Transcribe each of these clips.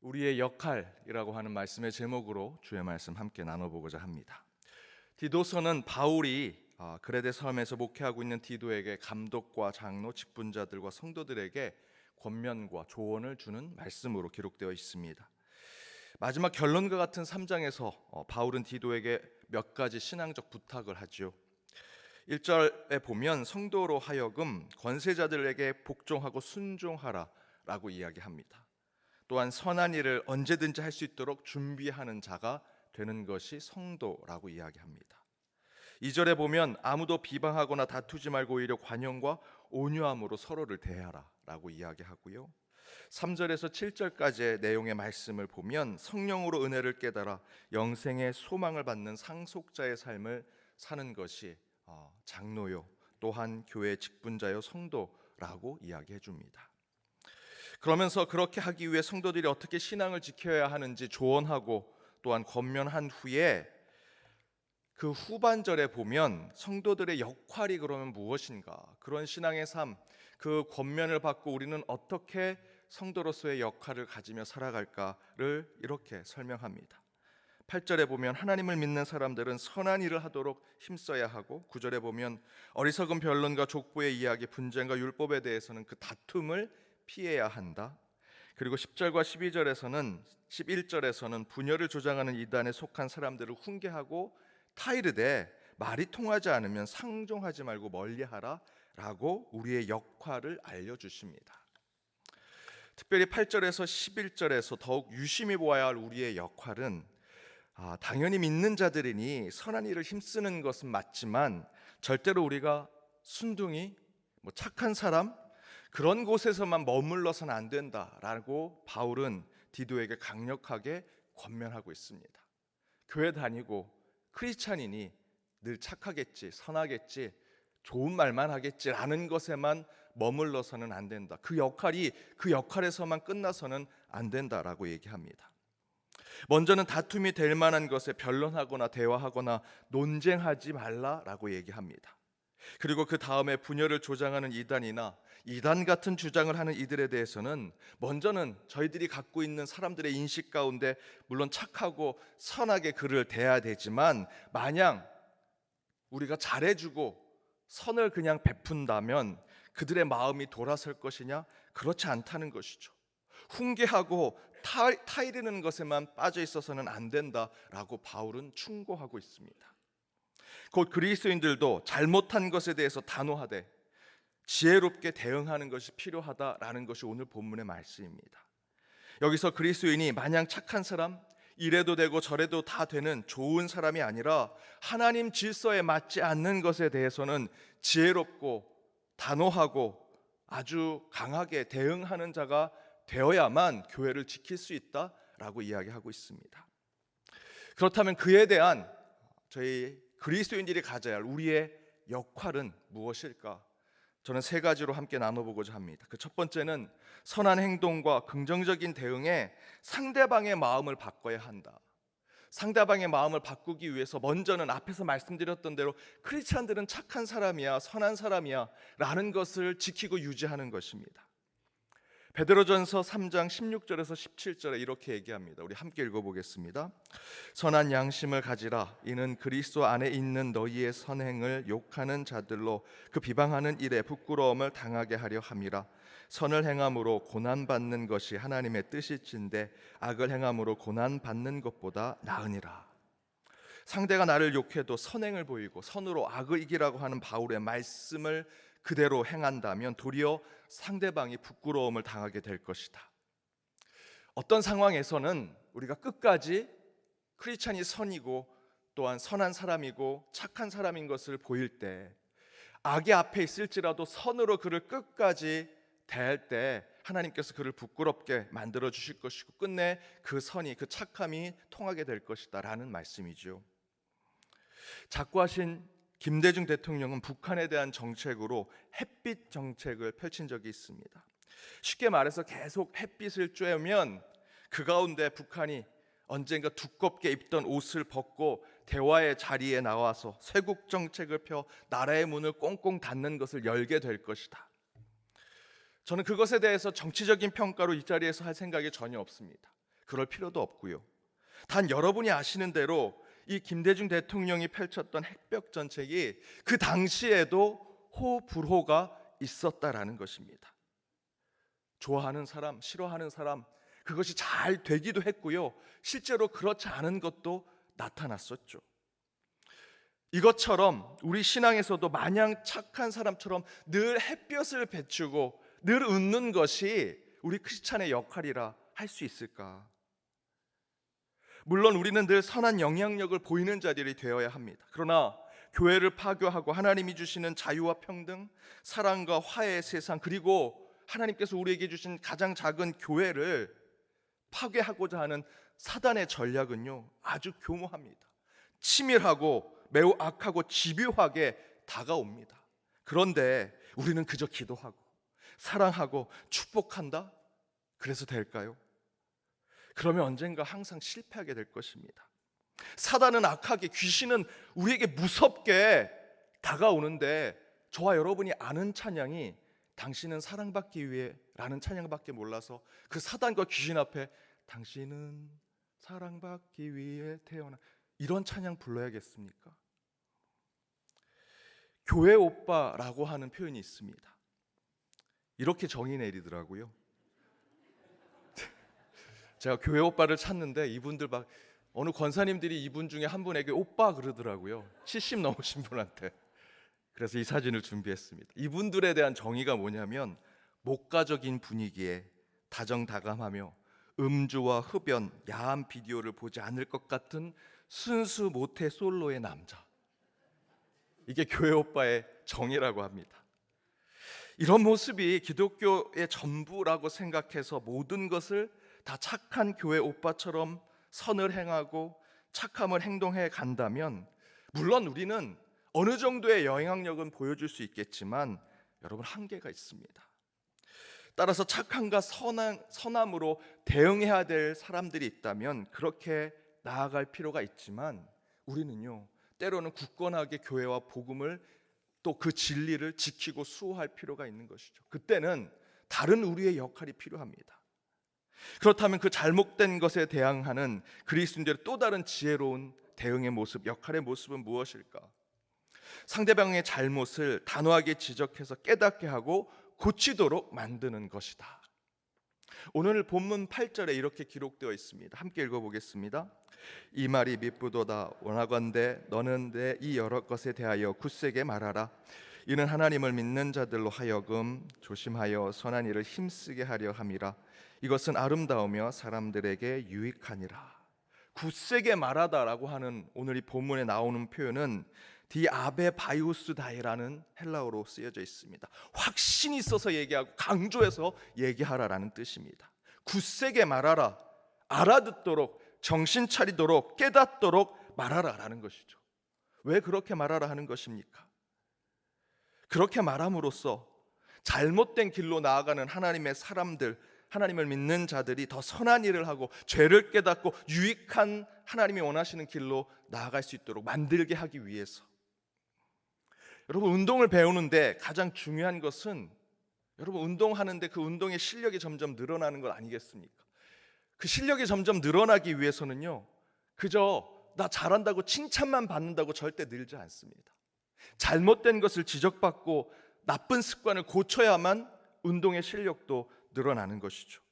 우리의 역할이라고 하는 말씀의 제목으로 주의 말씀 함께 나눠보고자 합니다. 디도서는 바울이 그레데 섬에서 목회하고 있는 디도에게 감독과 장로, 직분자들과 성도들에게 권면과 조언을 주는 말씀으로 기록되어 있습니다. 마지막 결론과 같은 3장에서 바울은 디도에게 몇 가지 신앙적 부탁을 하죠. 1절에 보면 성도로 하여금 권세자들에게 복종하고 순종하라 라고 이야기합니다. 또한 선한 일을 언제든지 할 수 있도록 준비하는 자가 되는 것이 성도라고 이야기합니다. 2절에 보면 아무도 비방하거나 다투지 말고 오히려 관용과 온유함으로 서로를 대하라 라고 이야기하고요. 3절에서 7절까지의 내용의 말씀을 보면 성령으로 은혜를 깨달아 영생의 소망을 받는 상속자의 삶을 사는 것이 장로요, 또한 교회 직분자요, 성도라고 이야기해 줍니다. 그러면서 그렇게 하기 위해 성도들이 어떻게 신앙을 지켜야 하는지 조언하고 또한 권면한 후에 그 후반절에 보면 성도들의 역할이 그러면 무엇인가, 그런 신앙의 삶, 그 권면을 받고 우리는 어떻게 성도로서의 역할을 가지며 살아갈까를 이렇게 설명합니다. 8절에 보면 하나님을 믿는 사람들은 선한 일을 하도록 힘써야 하고, 9절에 보면 어리석은 변론과 족보의 이야기, 분쟁과 율법에 대해서는 그 다툼을 피해야 한다. 그리고 10절과 11절에서는 분열을 조장하는 이단에 속한 사람들을 훈계하고 타이르되 말이 통하지 않으면 상종하지 말고 멀리하라 라고 우리의 역할을 알려주십니다. 특별히 8절에서 11절에서 더욱 유심히 보아야 할 우리의 역할은 당연히 믿는 자들이니 선한 일을 힘쓰는 것은 맞지만 절대로 우리가 순둥이, 착한 사람, 그런 곳에서만 머물러서는 안 된다라고 바울은 디도에게 강력하게 권면하고 있습니다. 교회 다니고 크리스찬이니 늘 착하겠지, 선하겠지, 좋은 말만 하겠지라는 것에만 머물러서는 안 된다. 그 역할에서만 끝나서는 안 된다라고 얘기합니다. 먼저는 다툼이 될 만한 것에 변론하거나 대화하거나 논쟁하지 말라라고 얘기합니다. 그리고 그 다음에 분열을 조장하는 이단이나 이단 같은 주장을 하는 이들에 대해서는 먼저는 저희들이 갖고 있는 사람들의 인식 가운데 물론 착하고 선하게 그를 대해야 되지만, 마냥 우리가 잘해주고 선을 그냥 베푼다면 그들의 마음이 돌아설 것이냐? 그렇지 않다는 것이죠. 훈계하고 타이르는 것에만 빠져 있어서는 안 된다라고 바울은 충고하고 있습니다. 곧 그리스도인들도 잘못한 것에 대해서 단호하되 지혜롭게 대응하는 것이 필요하다라는 것이 오늘 본문의 말씀입니다. 여기서 그리스도인이 마냥 착한 사람, 이래도 되고 저래도 다 되는 좋은 사람이 아니라 하나님 질서에 맞지 않는 것에 대해서는 지혜롭고 단호하고 아주 강하게 대응하는 자가 되어야만 교회를 지킬 수 있다라고 이야기하고 있습니다. 그렇다면 그에 대한 저희 그리스도인들이 가져야 할 우리의 역할은 무엇일까? 저는 세 가지로 함께 나눠보고자 합니다. 그 첫 번째는 선한 행동과 긍정적인 대응에 상대방의 마음을 바꿔야 한다. 상대방의 마음을 바꾸기 위해서 먼저는 앞에서 말씀드렸던 대로 크리스찬들은 착한 사람이야, 선한 사람이야 라는 것을 지키고 유지하는 것입니다. 베드로전서 3장 16절에서 17절에 이렇게 얘기합니다. 우리 함께 읽어보겠습니다. 선한 양심을 가지라. 이는 그리스도 안에 있는 너희의 선행을 욕하는 자들로 그 비방하는 일에 부끄러움을 당하게 하려 함이라. 선을 행함으로 고난받는 것이 하나님의 뜻이신데 악을 행함으로 고난받는 것보다 나으니라. 상대가 나를 욕해도 선행을 보이고 선으로 악을 이기라고 하는 바울의 말씀을 그대로 행한다면 도리어 상대방이 부끄러움을 당하게 될 것이다. 어떤 상황에서는 우리가 끝까지 크리스찬이 선이고 또한 선한 사람이고 착한 사람인 것을 보일 때, 악의 앞에 있을지라도 선으로 그를 끝까지 대할 때 하나님께서 그를 부끄럽게 만들어 주실 것이고 끝내 그 선이, 그 착함이 통하게 될 것이다 라는 말씀이죠. 작고하신 김대중 대통령은 북한에 대한 정책으로 햇빛 정책을 펼친 적이 있습니다. 쉽게 말해서 계속 햇빛을 쬐면 그 가운데 북한이 언젠가 두껍게 입던 옷을 벗고 대화의 자리에 나와서 쇄국 정책을 펴 나라의 문을 꽁꽁 닫는 것을 열게 될 것이다. 저는 그것에 대해서 정치적인 평가로 이 자리에서 할 생각이 전혀 없습니다. 그럴 필요도 없고요. 단 여러분이 아시는 대로 이 김대중 대통령이 펼쳤던 핵벽 정책이 그 당시에도 호불호가 있었다라는 것입니다. 좋아하는 사람, 싫어하는 사람, 그것이 잘 되기도 했고요. 실제로 그렇지 않은 것도 나타났었죠. 이것처럼 우리 신앙에서도 마냥 착한 사람처럼 늘 햇볕을 비추고 늘 웃는 것이 우리 크리스찬의 역할이라 할 수 있을까? 물론 우리는 늘 선한 영향력을 보이는 자들이 되어야 합니다. 그러나 교회를 파괴하고 하나님이 주시는 자유와 평등, 사랑과 화해의 세상, 그리고 하나님께서 우리에게 주신 가장 작은 교회를 파괴하고자 하는 사단의 전략은요, 아주 교모합니다. 치밀하고 매우 악하고 집요하게 다가옵니다. 그런데 우리는 그저 기도하고 사랑하고 축복한다? 그래서 될까요? 그러면 언젠가 항상 실패하게 될 것입니다. 사단은 악하게, 귀신은 우리에게 무섭게 다가오는데 저와 여러분이 아는 찬양이 당신은 사랑받기 위해 라는 찬양밖에 몰라서 그 사단과 귀신 앞에 당신은 사랑받기 위해 태어나, 이런 찬양 불러야겠습니까? 교회 오빠라고 하는 표현이 있습니다. 이렇게 정의 내리더라고요. 제가 교회 오빠를 찾는데 이분들 막 어느 권사님들이 이분 중에 한 분에게 오빠 그러더라고요. 70 넘으신 분한테. 그래서 이 사진을 준비했습니다. 이분들에 대한 정의가 뭐냐면 목가적인 분위기에 다정다감하며 음주와 흡연, 야한 비디오를 보지 않을 것 같은 순수 모태 솔로의 남자. 이게 교회 오빠의 정의라고 합니다. 이런 모습이 기독교의 전부라고 생각해서 모든 것을 다 착한 교회 오빠처럼 선을 행하고 착함을 행동해 간다면 물론 우리는 어느 정도의 영향력은 보여줄 수 있겠지만 여러분, 한계가 있습니다. 따라서 착함과 선함으로 대응해야 될 사람들이 있다면 그렇게 나아갈 필요가 있지만 우리는요, 때로는 굳건하게 교회와 복음을 또 그 진리를 지키고 수호할 필요가 있는 것이죠. 그때는 다른 우리의 역할이 필요합니다. 그렇다면 그 잘못된 것에 대항하는 그리스도인들의 또 다른 지혜로운 대응의 모습, 역할의 모습은 무엇일까? 상대방의 잘못을 단호하게 지적해서 깨닫게 하고 고치도록 만드는 것이다. 오늘 본문 8절에 이렇게 기록되어 있습니다. 함께 읽어보겠습니다. 이 말이 미쁘도다. 원하건대 너는 내 이 여러 것에 대하여 굳세게 말하라. 이는 하나님을 믿는 자들로 하여금 조심하여 선한 일을 힘쓰게 하려 함이라. 이것은 아름다우며 사람들에게 유익하니라. 굳세게 말하다라고 하는 오늘 이 본문에 나오는 표현은 디아베바이우스다이라는 헬라어로 쓰여져 있습니다. 확신이 있어서 얘기하고 강조해서 얘기하라라는 뜻입니다. 굳세게 말하라, 알아듣도록, 정신 차리도록, 깨닫도록 말하라라는 것이죠. 왜 그렇게 말하라 하는 것입니까? 그렇게 말함으로써 잘못된 길로 나아가는 하나님의 사람들, 하나님을 믿는 자들이 더 선한 일을 하고 죄를 깨닫고 유익한 하나님이 원하시는 길로 나아갈 수 있도록 만들게 하기 위해서. 여러분, 운동을 배우는데 가장 중요한 것은 여러분 운동하는데 그 운동의 실력이 점점 늘어나는 것 아니겠습니까? 그 실력이 점점 늘어나기 위해서는요, 그저 나 잘한다고 칭찬만 받는다고 절대 늘지 않습니다. 잘못된 것을 지적받고 나쁜 습관을 고쳐야만 운동의 실력도 늘어나는 것이죠.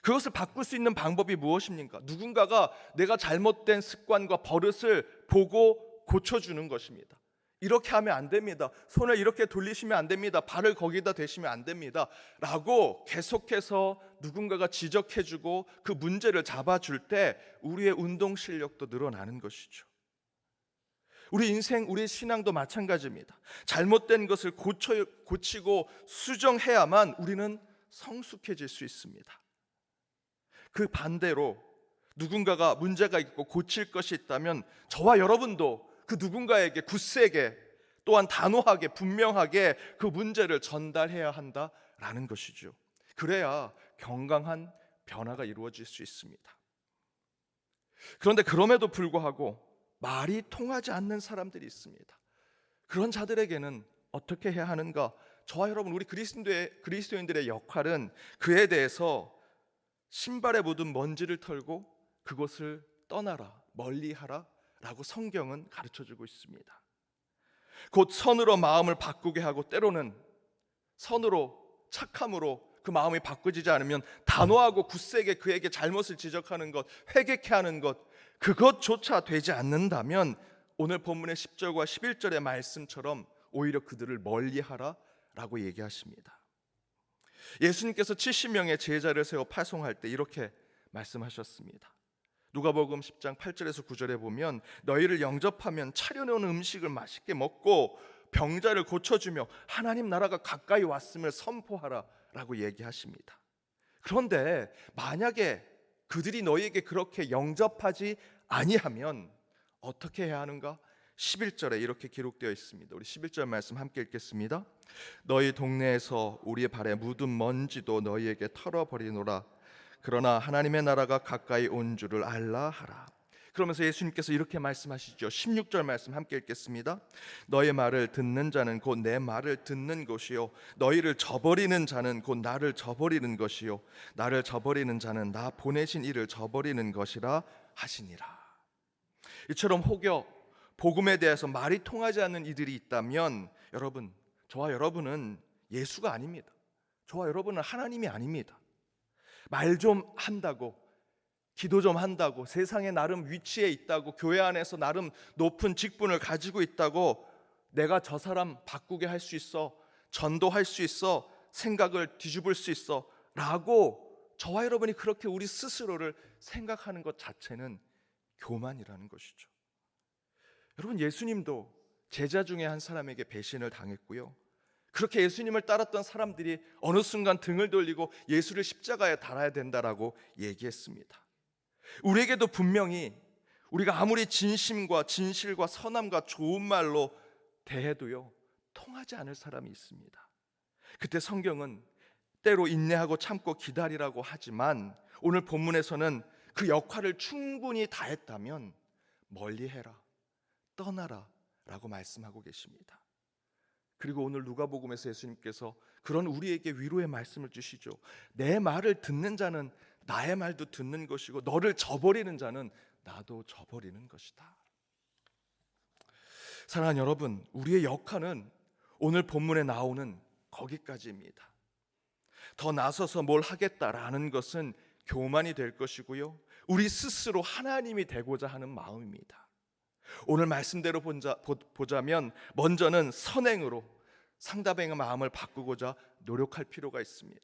그것을 바꿀 수 있는 방법이 무엇입니까? 누군가가 내가 잘못된 습관과 버릇을 보고 고쳐주는 것입니다. 이렇게 하면 안 됩니다. 손을 이렇게 돌리시면 안 됩니다. 발을 거기다 대시면 안 됩니다. 라고 계속해서 누군가가 지적해주고 그 문제를 잡아줄 때 우리의 운동 실력도 늘어나는 것이죠. 우리 인생, 우리 신앙도 마찬가지입니다. 잘못된 것을 고치고 수정해야만 우리는 성숙해질 수 있습니다. 그 반대로 누군가가 문제가 있고 고칠 것이 있다면 저와 여러분도 그 누군가에게 굳세게 또한 단호하게 분명하게 그 문제를 전달해야 한다라는 것이죠. 그래야 건강한 변화가 이루어질 수 있습니다. 그런데 그럼에도 불구하고 말이 통하지 않는 사람들이 있습니다. 그런 자들에게는 어떻게 해야 하는가? 저와 여러분, 우리 그리스도인들의 역할은 그에 대해서 신발에 묻은 먼지를 털고 그곳을 떠나라, 멀리하라 라고 성경은 가르쳐주고 있습니다. 곧 선으로 마음을 바꾸게 하고, 때로는 선으로, 착함으로 그 마음이 바꿔지지 않으면 단호하고 굳세게 그에게 잘못을 지적하는 것, 회개케 하는 것, 그것조차 되지 않는다면 오늘 본문의 10절과 11절의 말씀처럼 오히려 그들을 멀리하라 라고 얘기하십니다. 예수님께서 70명의 제자를 세워 파송할 때 이렇게 말씀하셨습니다. 누가복음 10장 8절에서 9절에 보면 너희를 영접하면 차려놓은 음식을 맛있게 먹고 병자를 고쳐주며 하나님 나라가 가까이 왔음을 선포하라 라고 얘기하십니다. 그런데 만약에 그들이 너희에게 그렇게 영접하지 아니하면 어떻게 해야 하는가? 11절에 이렇게 기록되어 있습니다. 우리 11절 말씀 함께 읽겠습니다. 너희 동네에서 우리의 발에 묻은 먼지도 너희에게 털어버리노라. 그러나 하나님의 나라가 가까이 온 줄을 알라 하라. 그러면서 예수님께서 이렇게 말씀하시죠. 16절 말씀 함께 읽겠습니다. 너의 말을 듣는 자는 곧 내 말을 듣는 것이요 너희를 저버리는 자는 곧 나를 저버리는 것이요 나를 저버리는 자는 나 보내신 이를 저버리는 것이라 하시니라. 이처럼 혹여 복음에 대해서 말이 통하지 않는 이들이 있다면 여러분, 저와 여러분은 예수가 아닙니다. 저와 여러분은 하나님이 아닙니다. 말 좀 한다고, 기도 좀 한다고, 세상에 나름 위치에 있다고, 교회 안에서 나름 높은 직분을 가지고 있다고 내가 저 사람 바꾸게 할 수 있어, 전도할 수 있어, 생각을 뒤집을 수 있어 라고 저와 여러분이 그렇게 우리 스스로를 생각하는 것 자체는 교만이라는 것이죠. 여러분, 예수님도 제자 중에 한 사람에게 배신을 당했고요, 그렇게 예수님을 따랐던 사람들이 어느 순간 등을 돌리고 예수를 십자가에 달아야 된다라고 얘기했습니다. 우리에게도 분명히 우리가 아무리 진심과 진실과 선함과 좋은 말로 대해도요 통하지 않을 사람이 있습니다. 그때 성경은 때로 인내하고 참고 기다리라고 하지만 오늘 본문에서는 그 역할을 충분히 다했다면 멀리해라, 떠나라 라고 말씀하고 계십니다. 그리고 오늘 누가복음에서 예수님께서 그런 우리에게 위로의 말씀을 주시죠. 내 말을 듣는 자는 나의 말도 듣는 것이고 너를 저버리는 자는 나도 저버리는 것이다. 사랑하는 여러분, 우리의 역할은 오늘 본문에 나오는 거기까지입니다. 더 나서서 뭘 하겠다라는 것은 교만이 될 것이고요, 우리 스스로 하나님이 되고자 하는 마음입니다. 오늘 말씀대로 보자면 먼저는 선행으로 상대방의 마음을 바꾸고자 노력할 필요가 있습니다.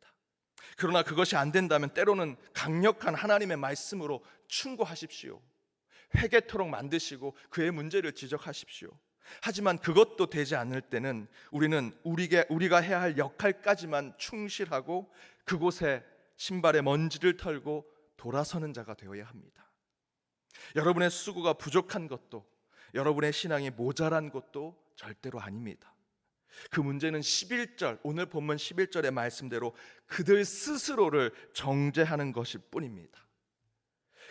그러나 그것이 안 된다면 때로는 강력한 하나님의 말씀으로 충고하십시오. 회개토록 만드시고 그의 문제를 지적하십시오. 하지만 그것도 되지 않을 때는 우리는 우리가 해야 할 역할까지만 충실하고 그곳에 신발에 먼지를 털고 돌아서는 자가 되어야 합니다. 여러분의 수고가 부족한 것도, 여러분의 신앙이 모자란 것도 절대로 아닙니다. 그 문제는 11절, 오늘 본문 11절의 말씀대로 그들 스스로를 정죄하는 것일 뿐입니다.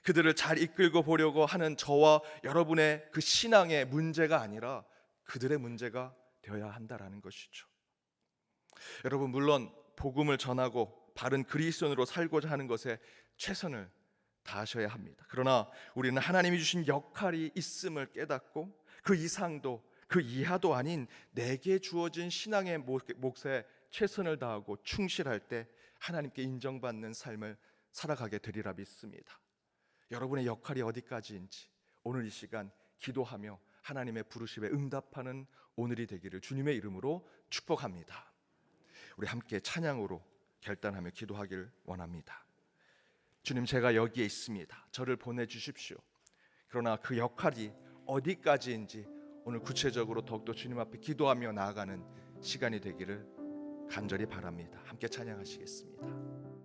그들을 잘 이끌고 보려고 하는 저와 여러분의 그 신앙의 문제가 아니라 그들의 문제가 되어야 한다라는 것이죠. 여러분, 물론 복음을 전하고 바른 그리스도인으로 살고자 하는 것에 최선을 다하셔야 합니다. 그러나 우리는 하나님이 주신 역할이 있음을 깨닫고 그 이상도 그 이하도 아닌 내게 주어진 신앙의 몫에 최선을 다하고 충실할 때 하나님께 인정받는 삶을 살아가게 되리라 믿습니다. 여러분의 역할이 어디까지인지 오늘 이 시간 기도하며 하나님의 부르심에 응답하는 오늘이 되기를 주님의 이름으로 축복합니다. 우리 함께 찬양으로 결단하며 기도하길 원합니다. 주님, 제가 여기에 있습니다. 저를 보내주십시오. 그러나 그 역할이 어디까지인지 오늘 구체적으로 더욱더 주님 앞에 기도하며 나아가는 시간이 되기를 간절히 바랍니다. 함께 찬양하시겠습니다.